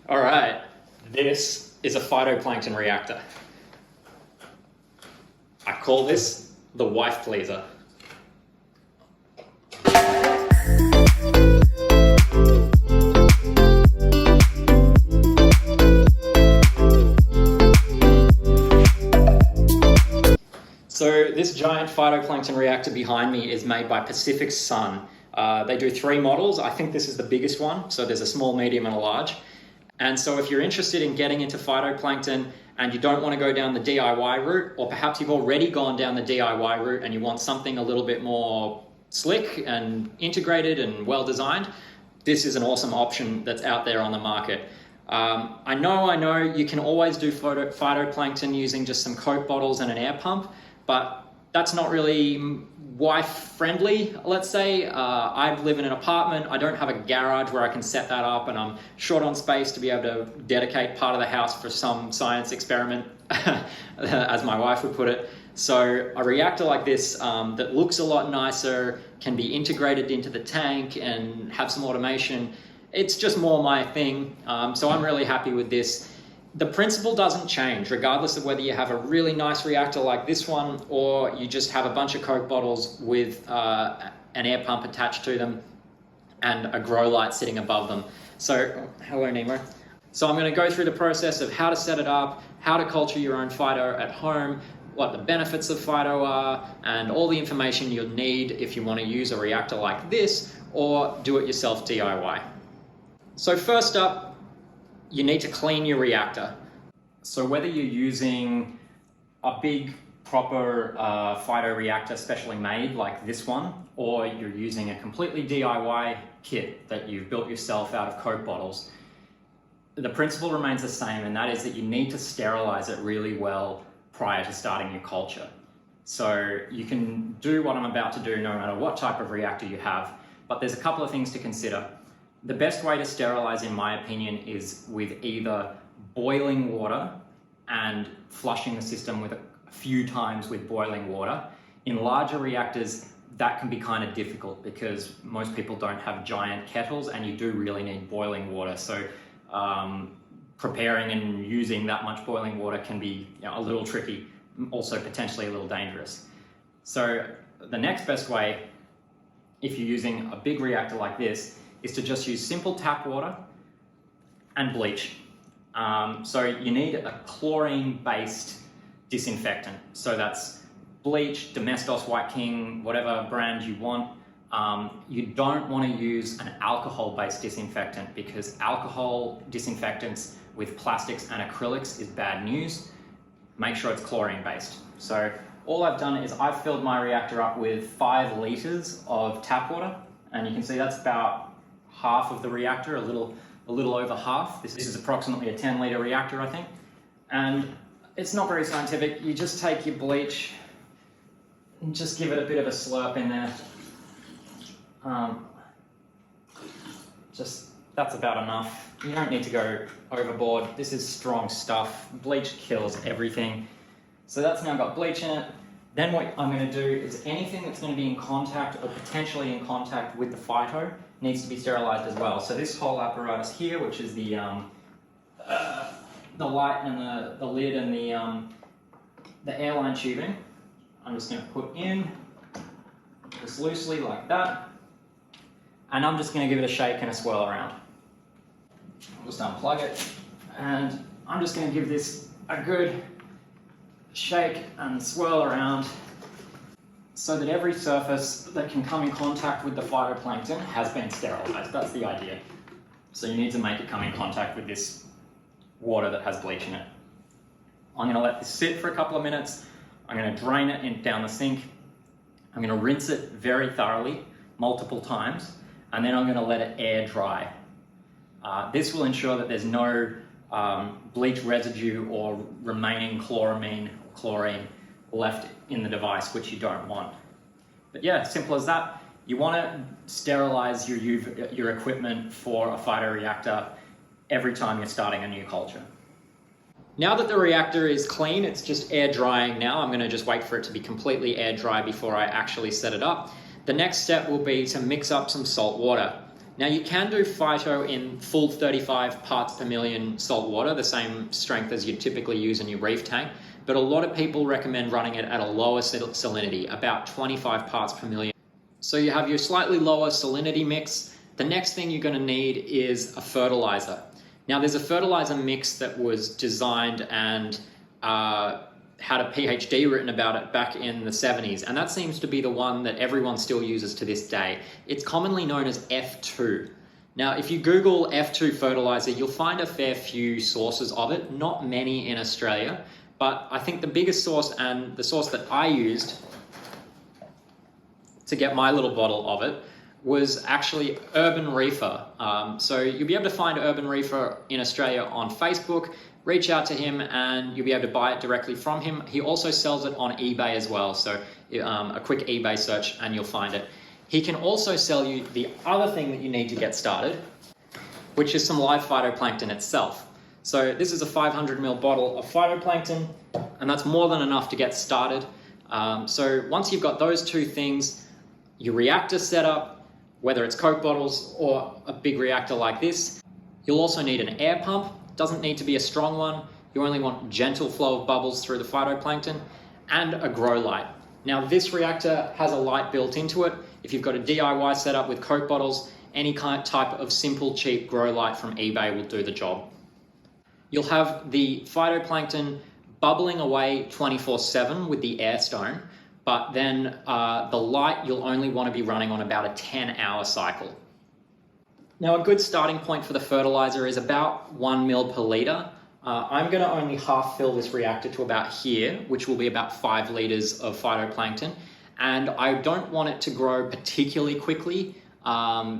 All right, this is a phytoplankton reactor. I call this the wife pleaser. So this giant phytoplankton reactor behind me is made by Pacific Sun. They do 3 models. I think this is the biggest one. So there's a small, medium, and a large. And so if you're interested in getting into phytoplankton and you don't want to go down the DIY route, or perhaps you've already gone down the DIY route and you want something a little bit more slick and integrated and well designed, this is an awesome option that's out there on the market. I know you can always do phytoplankton using just some Coke bottles and an air pump, but that's not really wife friendly, let's say. I live in an apartment. I don't have a garage where I can set that up, and I'm short on space to be able to dedicate part of the house for some science experiment, as my wife would put it. So a reactor like this that looks a lot nicer, can be integrated into the tank and have some automation, it's just more my thing. So I'm really happy with this. The principle doesn't change regardless of whether you have a really nice reactor like this one or you just have a bunch of Coke bottles with an air pump attached to them and a grow light sitting above them. So, hello Nemo. So I'm going to go through the process of how to set it up, how to culture your own phyto at home, what the benefits of phyto are, and all the information you'll need if you want to use a reactor like this or do it yourself DIY. So first up, you need to clean your reactor. So whether you're using a big proper phyto reactor specially made like this one, or you're using a completely DIY kit that you've built yourself out of Coke bottles, the principle remains the same, and that is that you need to sterilize it really well prior to starting your culture. So you can do what I'm about to do no matter what type of reactor you have, but there's a couple of things to consider. The best way to sterilize, in my opinion, is with either boiling water and flushing the system with a few times with boiling water. In larger reactors, that can be kind of difficult because most people don't have giant kettles and you do really need boiling water. So preparing and using that much boiling water can be a little tricky, also potentially a little dangerous. So the next best way, if you're using a big reactor like this, is to just use simple tap water and bleach. So you need a chlorine-based disinfectant. So that's bleach, Domestos, White King, whatever brand you want. You don't want to use an alcohol-based disinfectant because alcohol disinfectants with plastics and acrylics is bad news. Make sure it's chlorine-based. So all I've done is I've filled my reactor up with 5 liters of tap water, and you can see that's about half of the reactor, a little over half. This is approximately a 10-liter reactor, I think. And it's not very scientific. You just take your bleach and just give it a bit of a slurp in there. That's about enough. You don't need to go overboard. This is strong stuff. Bleach kills everything. So that's now got bleach in it. Then what I'm going to do is anything that's going to be in contact or potentially in contact with the phyto needs to be sterilized as well. So this whole apparatus here, which is the light and the lid and the airline tubing, I'm just going to put in just loosely like that, and I'm just going to give it a shake and a swirl around. I'll just unplug it, and I'm just going to give this a good shake and swirl around so that every surface that can come in contact with the phytoplankton has been sterilized. That's the idea. So you need to make it come in contact with this water that has bleach in it. I'm going to let this sit for a couple of minutes. I'm going to drain it down the sink. I'm going to rinse it very thoroughly, multiple times, and then I'm going to let it air dry. This will ensure that there's no bleach residue or remaining chlorine left in the device, which you don't want. But yeah, simple as that. You want to sterilize your equipment for a phytoreactor every time you're starting a new culture. Now that the reactor is clean, it's just air drying now. I'm going to just wait for it to be completely air dry before I actually set it up. The next step will be to mix up some salt water. Now you can do Phyto in full 35 parts per million salt water, the same strength as you typically use in your reef tank, but a lot of people recommend running it at a lower salinity, about 25 parts per million. So you have your slightly lower salinity mix. The next thing you're going to need is a fertilizer. Now there's a fertilizer mix that was designed and had a PhD written about it back in the 70s, and that seems to be the one that everyone still uses to this day. It's commonly known as F2. Now if you Google F2 fertilizer, you'll find a fair few sources of it, not many in Australia, but I think the biggest source, and the source that I used to get my little bottle of it, was actually Urban Reefer. So you'll be able to find Urban Reefer in Australia on Facebook. Reach out to him and you'll be able to buy it directly from him. He also sells it on eBay as well, so a quick eBay search and you'll find it. He can also sell you the other thing that you need to get started, which is some live phytoplankton itself. So this is a 500 ml bottle of phytoplankton, and that's more than enough to get started. So once you've got those two things, your reactor set up, whether it's Coke bottles or a big reactor like this, you'll also need an air pump. Doesn't need to be a strong one. You only want gentle flow of bubbles through the phytoplankton, and a grow light. Now this reactor has a light built into it. If you've got a DIY setup with Coke bottles, any type of simple, cheap grow light from eBay will do the job. You'll have the phytoplankton bubbling away 24/7 with the air stone, but then the light you'll only want to be running on about a 10-hour cycle. Now a good starting point for the fertilizer is about 1 ml per litre. I'm going to only half fill this reactor to about here, which will be about 5 litres of phytoplankton. And I don't want it to grow particularly quickly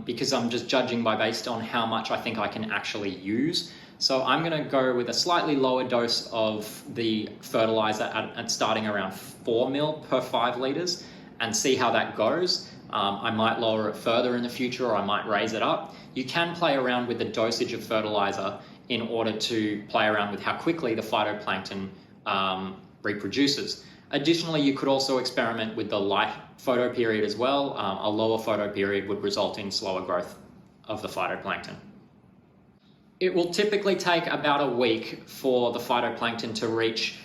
because I'm just judging based on how much I think I can actually use. So I'm going to go with a slightly lower dose of the fertilizer at starting around 4 ml per 5 litres and see how that goes. I might lower it further in the future, or I might raise it up. You can play around with the dosage of fertilizer in order to play around with how quickly the phytoplankton reproduces. Additionally, you could also experiment with the light photo period as well. A lower photo period would result in slower growth of the phytoplankton. It will typically take about a week for the phytoplankton to reach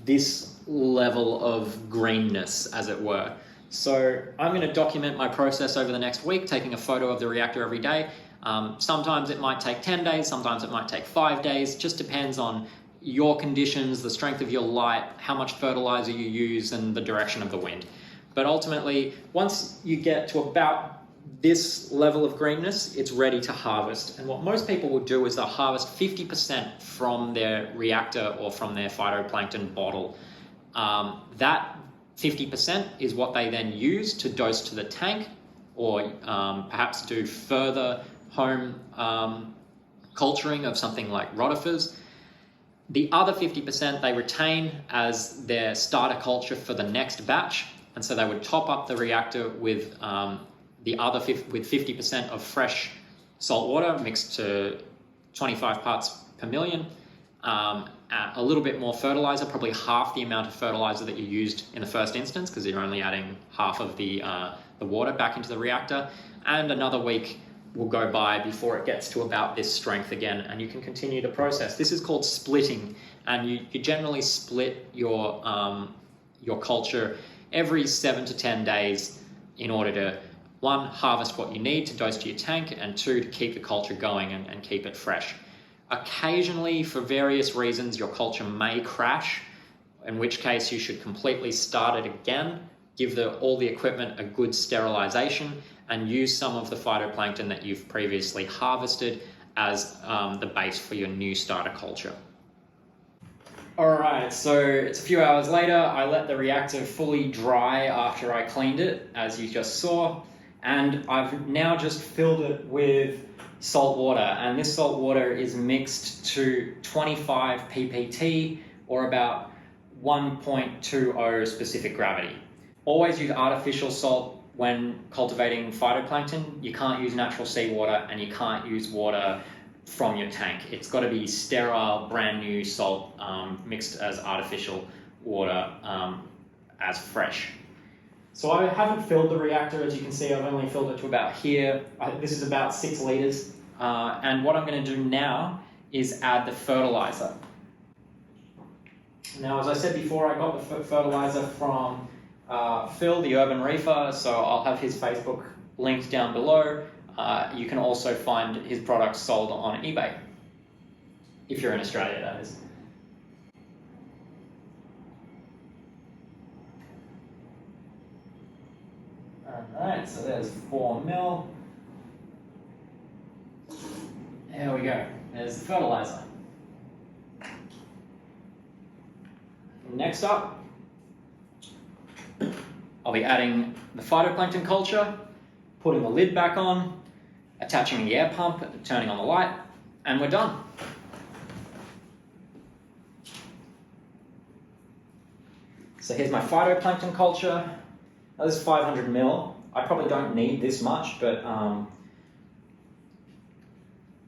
this level of greenness, as it were. So I'm going to document my process over the next week, taking a photo of the reactor every day. Sometimes it might take 10 days, sometimes it might take 5 days, just depends on your conditions, the strength of your light, how much fertilizer you use, and the direction of the wind. But ultimately, once you get to about this level of greenness, it's ready to harvest. And what most people will do is they'll harvest 50% from their reactor or from their phytoplankton bottle. That 50% is what they then use to dose to the tank, or perhaps do further home culturing of something like rotifers. The other 50% they retain as their starter culture for the next batch, and so they would top up the reactor with the other 50% of fresh salt water mixed to 25 parts per million, a little bit more fertilizer, probably half the amount of fertilizer that you used in the first instance, because you're only adding half of the water back into the reactor, and another week will go by before it gets to about this strength again, and you can continue the process. This is called splitting, and you generally split your culture every 7 to 10 days in order to, 1, harvest what you need to dose to your tank, and 2, to keep the culture going and keep it fresh. Occasionally, for various reasons, your culture may crash, in which case you should completely start it again, give all the equipment a good sterilization, and use some of the phytoplankton that you've previously harvested as the base for your new starter culture. Alright, so it's a few hours later. I let the reactor fully dry after I cleaned it, as you just saw, and I've now just filled it with salt water, and this salt water is mixed to 25 ppt, or about 1.20 specific gravity. Always use artificial salt when cultivating phytoplankton. You can't use natural seawater, and you can't use water from your tank. It's got to be sterile, brand new salt mixed as artificial water as fresh. So I haven't filled the reactor, as you can see. I've only filled it to about here. This is about 6 liters. And what I'm going to do now is add the fertilizer. Now, as I said before, I got the fertilizer from Phil, the urban reefer, so I'll have his Facebook linked down below. You can also find his products sold on eBay, if you're in Australia, that is. Alright, so there's 4 mil. There we go, there's the fertilizer. Next up, I'll be adding the phytoplankton culture, putting the lid back on, attaching the air pump, turning on the light, and we're done. So here's my phytoplankton culture. Now this is 500 mil. I probably don't need this much, but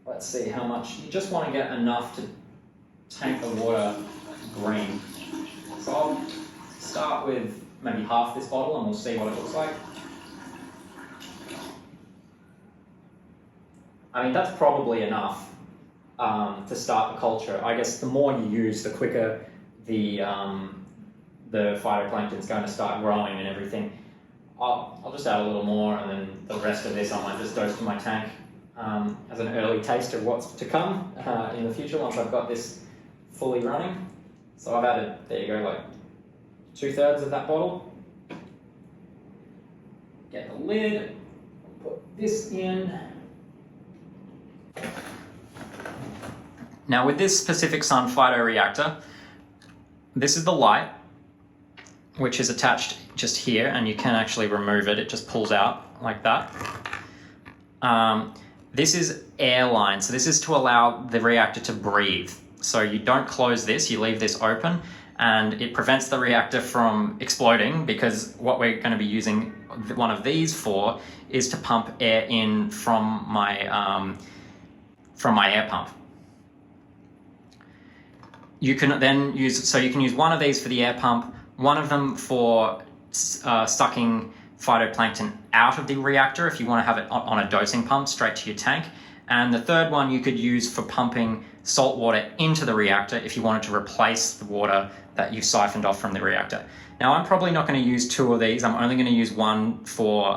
let's see how much. You just want to get enough to tank the water green. So I'll start with maybe half this bottle and we'll see what it looks like. I mean, that's probably enough to start the culture. I guess the more you use, the quicker the phytoplankton is going to start growing and everything. I'll just add a little more, and then the rest of this I might just dose to my tank as an early taste of what's to come in the future once I've got this fully running. So I've added, there you go, like 2/3 of that bottle. Get the lid, put this in. Now with this Pacific Sun Phytoreactor, this is the light, which is attached just here, and you can actually remove it. It just pulls out like that. This is air line, so this is to allow the reactor to breathe. So you don't close this, you leave this open, and it prevents the reactor from exploding, because what we're going to be using one of these for is to pump air in from my air pump. You can then use one of these for the air pump, one of them for sucking phytoplankton out of the reactor if you want to have it on a dosing pump straight to your tank, and the third one you could use for pumping salt water into the reactor if you wanted to replace the water that you siphoned off from the reactor. Now I'm probably not going to use 2 of these. I'm only going to use one for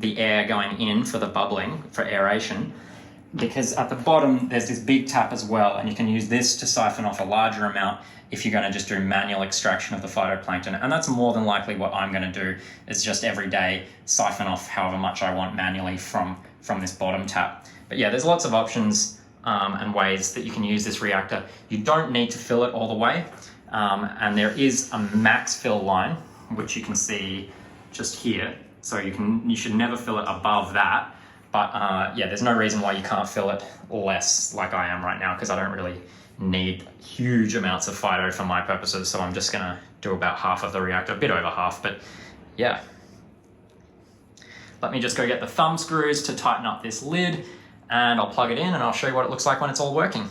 the air going in for the bubbling, for aeration, because at the bottom there's this big tap as well, and you can use this to siphon off a larger amount if you're going to just do manual extraction of the phytoplankton. And that's more than likely what I'm going to do, is just every day siphon off however much I want manually from this bottom tap. But yeah, there's lots of options and ways that you can use this reactor. You don't need to fill it all the way, and there is a max fill line, which you can see just here. So you should never fill it above that. But yeah, there's no reason why you can't fill it less like I am right now, because I don't really need huge amounts of phyto for my purposes. So I'm just going to do about half of the reactor, a bit over half, but yeah. Let me just go get the thumb screws to tighten up this lid, and I'll plug it in and I'll show you what it looks like when it's all working.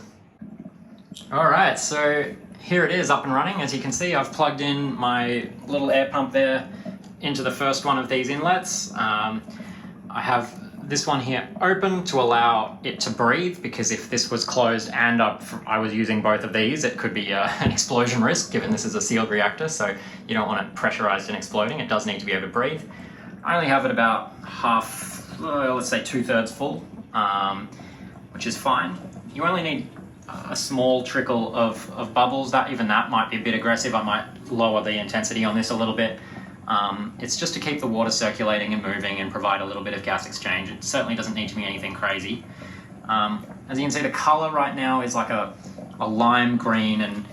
All right, so here it is up and running. As you can see, I've plugged in my little air pump there into the first one of these inlets. I have this one here open to allow it to breathe, because if this was closed and I was using both of these, it could be an explosion risk, given this is a sealed reactor, so you don't want it pressurized and exploding. It does need to be able to breathe. I only have it about half, let's say 2/3 full, which is fine. You only need a small trickle of bubbles. Even that might be a bit aggressive. I might lower the intensity on this a little bit. It's just to keep the water circulating and moving and provide a little bit of gas exchange. It certainly doesn't need to be anything crazy. As you can see, the color right now is like a lime green and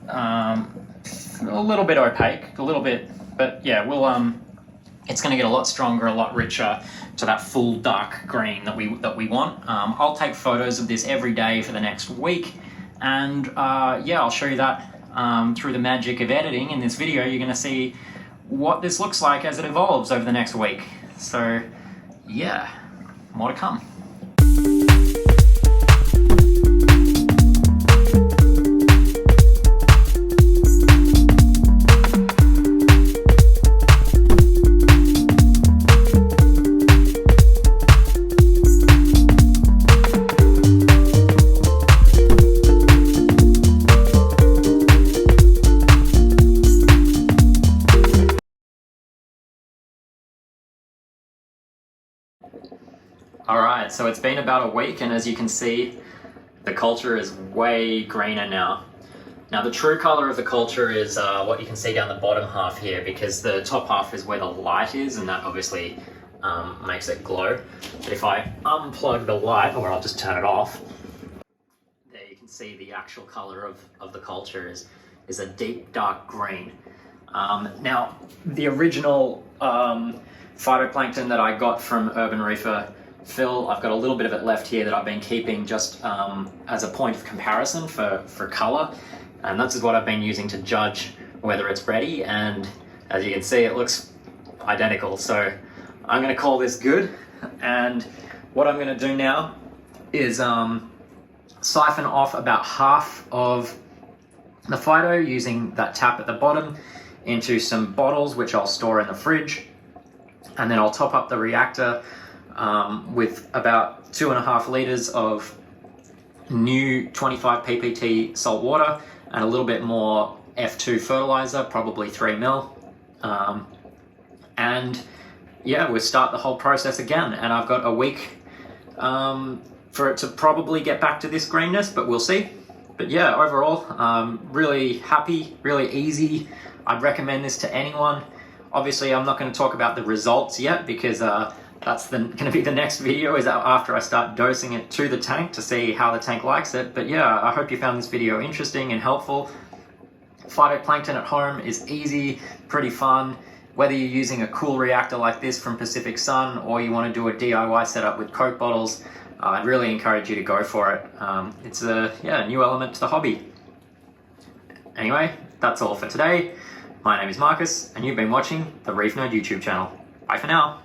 a little bit opaque, a little bit, but yeah, it's going to get a lot stronger, a lot richer to that full dark green that we want. I'll take photos of this every day for the next week, and yeah, I'll show you that through the magic of editing. In this video, you're going to see what this looks like as it evolves over the next week. So yeah, more to come. All right, so it's been about a week, and as you can see, the culture is way greener now. Now the true color of the culture is what you can see down the bottom half here, because the top half is where the light is, and that obviously makes it glow. But if I unplug the light, or I'll just turn it off, there you can see the actual color of the culture is a deep dark green. Now the original phytoplankton that I got from Urban Reefer fill, I've got a little bit of it left here that I've been keeping just as a point of comparison for color, and this is what I've been using to judge whether it's ready, and as you can see it looks identical. So I'm going to call this good, and what I'm going to do now is siphon off about half of the Phyto using that tap at the bottom into some bottles which I'll store in the fridge, and then I'll top up the reactor with about 2.5 liters of new 25 ppt salt water and a little bit more F2 fertilizer, probably 3 mil. And yeah, we'll start the whole process again, and I've got a week for it to probably get back to this greenness, but we'll see. But yeah, overall, really happy, really easy. I'd recommend this to anyone. Obviously, I'm not going to talk about the results yet, because that's going to be the next video, is after I start dosing it to the tank to see how the tank likes it. But yeah, I hope you found this video interesting and helpful. Phytoplankton at home is easy, pretty fun. Whether you're using a cool reactor like this from Pacific Sun, or you want to do a DIY setup with Coke bottles, I'd really encourage you to go for it. It's a new element to the hobby. Anyway, that's all for today. My name is Marcus, and you've been watching the Reef Nerd YouTube channel. Bye for now.